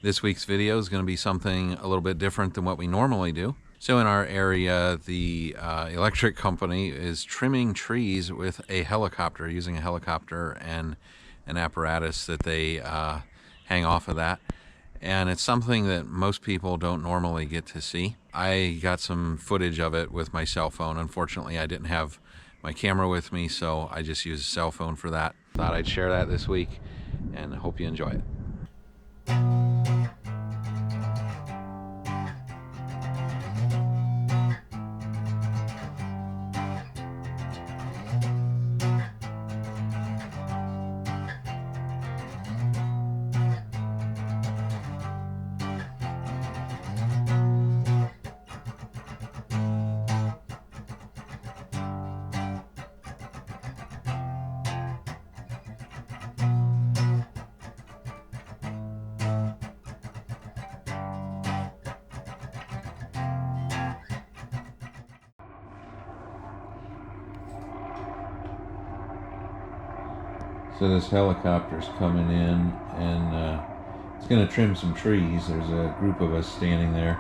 This week's video is going to be something a little bit different than what we normally do. So in our area, the electric company is trimming trees with a helicopter, using a helicopter and an apparatus that they hang off of that. And it's something that most people don't normally get to see. I got some footage of it with my cell phone. Unfortunately, I didn't have my camera with me, so I just used a cell phone for that. Thought I'd share that this week, and I hope you enjoy it. So this helicopter's coming in, and it's going to trim some trees. There's a group of us standing there,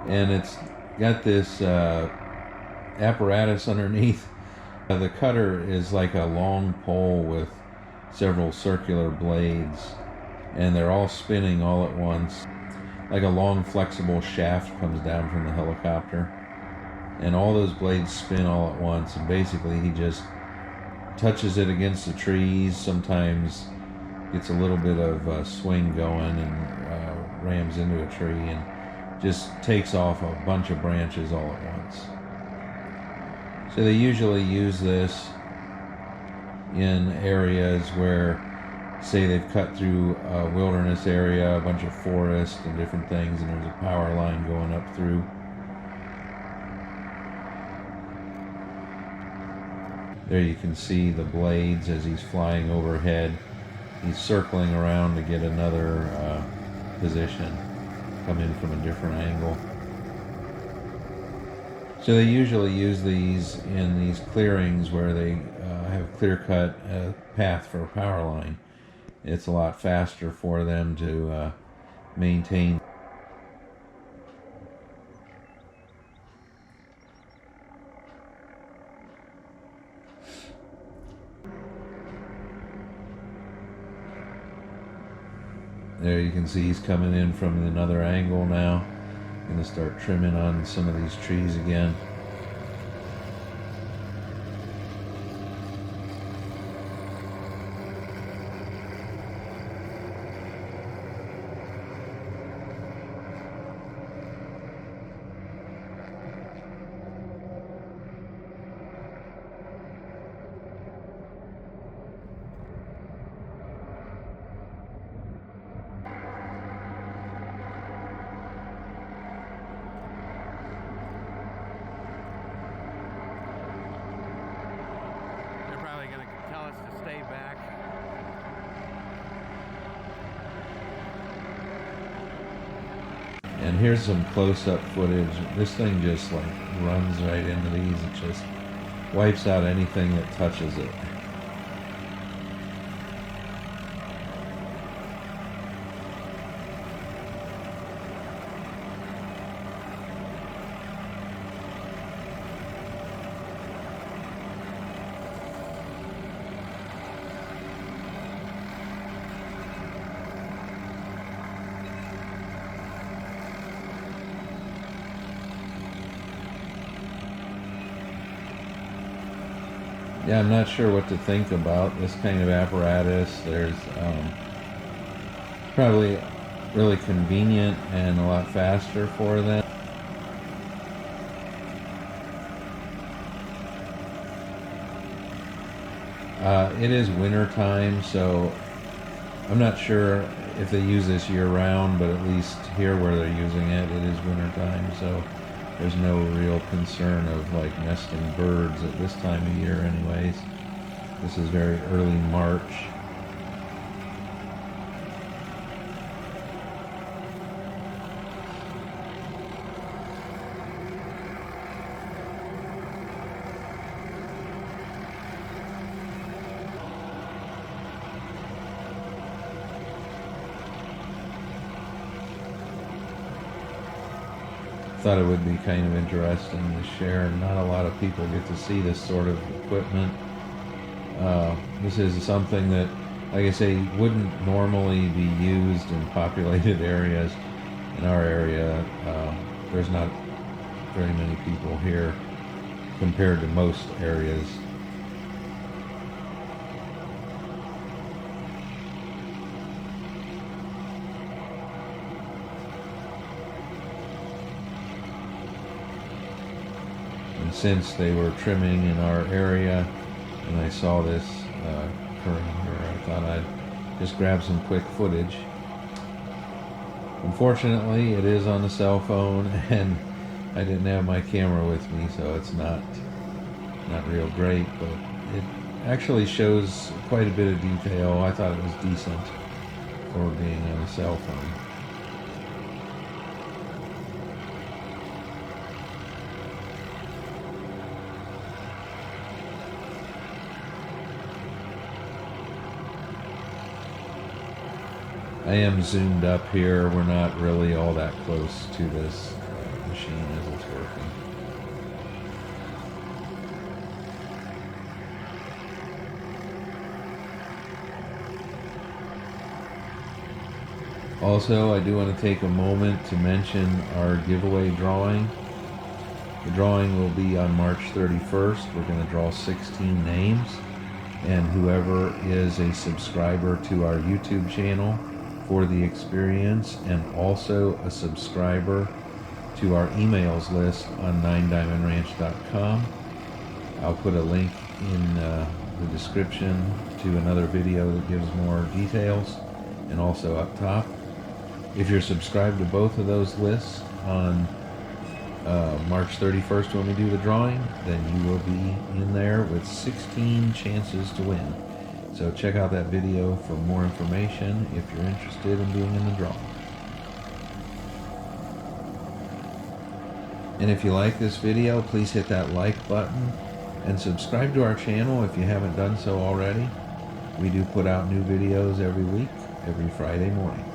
and it's got this apparatus underneath. The cutter is like a long pole with several circular blades, and they're all spinning all at once. Like a long flexible shaft comes down from the helicopter, and all those blades spin all at once, and basically he just touches it against the trees, sometimes gets a little bit of swing going and rams into a tree and just takes off a bunch of branches all at once. So they usually use this in areas where, say, they've cut through a wilderness area, a bunch of forest and different things, and there's a power line going up through. There you can see the blades as he's flying overhead. He's circling around to get another position, come in from a different angle. So they usually use these in these clearings where they have clear-cut path for a power line. It's a lot faster for them to maintain. There you can see he's coming in from another angle now. Going to start trimming on some of these trees again. And here's some close-up footage. This thing just like runs right into these. It just wipes out anything that touches it. Yeah, I'm not sure what to think about this kind of apparatus. There's probably really convenient and a lot faster for them. It is winter time, so I'm not sure if they use this year-round, but at least here where they're using it, it is winter time, so there's no real concern of like nesting birds at this time of year anyways. This is very early March. thought it would be kind of interesting to share. Not a lot of people get to see this sort of equipment. This is something that, like I say, wouldn't normally be used in populated areas. In our area, there's not very many people here compared to most areas. And since they were trimming in our area and I saw this occurring here, I thought I'd just grab some quick footage. Unfortunately, it is on the cell phone, and I didn't have my camera with me, so it's not real great, but it actually shows quite a bit of detail. I thought it was decent for being on a cell phone. I am zoomed up here. We're not really all that close to this machine as it's working. Also, I do want to take a moment to mention our giveaway drawing. The drawing will be on March 31st. We're going to draw 16 names, and whoever is a subscriber to our YouTube channel for the experience and also a subscriber to our emails list on 9diamondranch.com. I'll put a link in the description to another video that gives more details, and also up top. If you're subscribed to both of those lists on March 31st when we do the drawing, then you will be in there with 16 chances to win. So check out that video for more information if you're interested in being in the draw. And if you like this video, please hit that like button and subscribe to our channel if you haven't done so already. We do put out new videos every week, every Friday morning.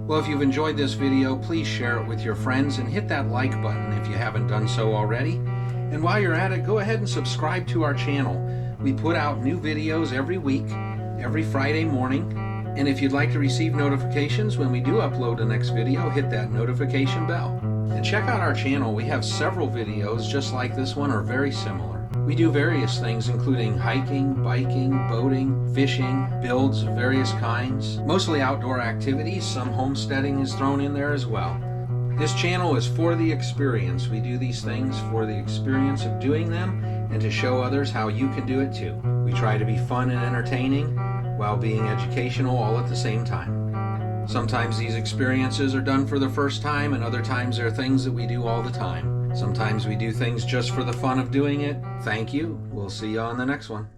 Well, if you've enjoyed this video, please share it with your friends and hit that like button if you haven't done so already. And while you're at it, go ahead and subscribe to our channel. We put out new videos every week, every Friday morning. And if you'd like to receive notifications when we do upload the next video, hit that notification bell. And check out our channel. We have several videos just like this one or very similar. We do various things including hiking, biking, boating, fishing, builds of various kinds, mostly outdoor activities. Some homesteading is thrown in there as well. This channel is for the experience. We do these things for the experience of doing them and to show others how you can do it too. We try to be fun and entertaining while being educational all at the same time. Sometimes these experiences are done for the first time, and other times they're things that we do all the time. Sometimes we do things just for the fun of doing it. Thank you. We'll see you on the next one.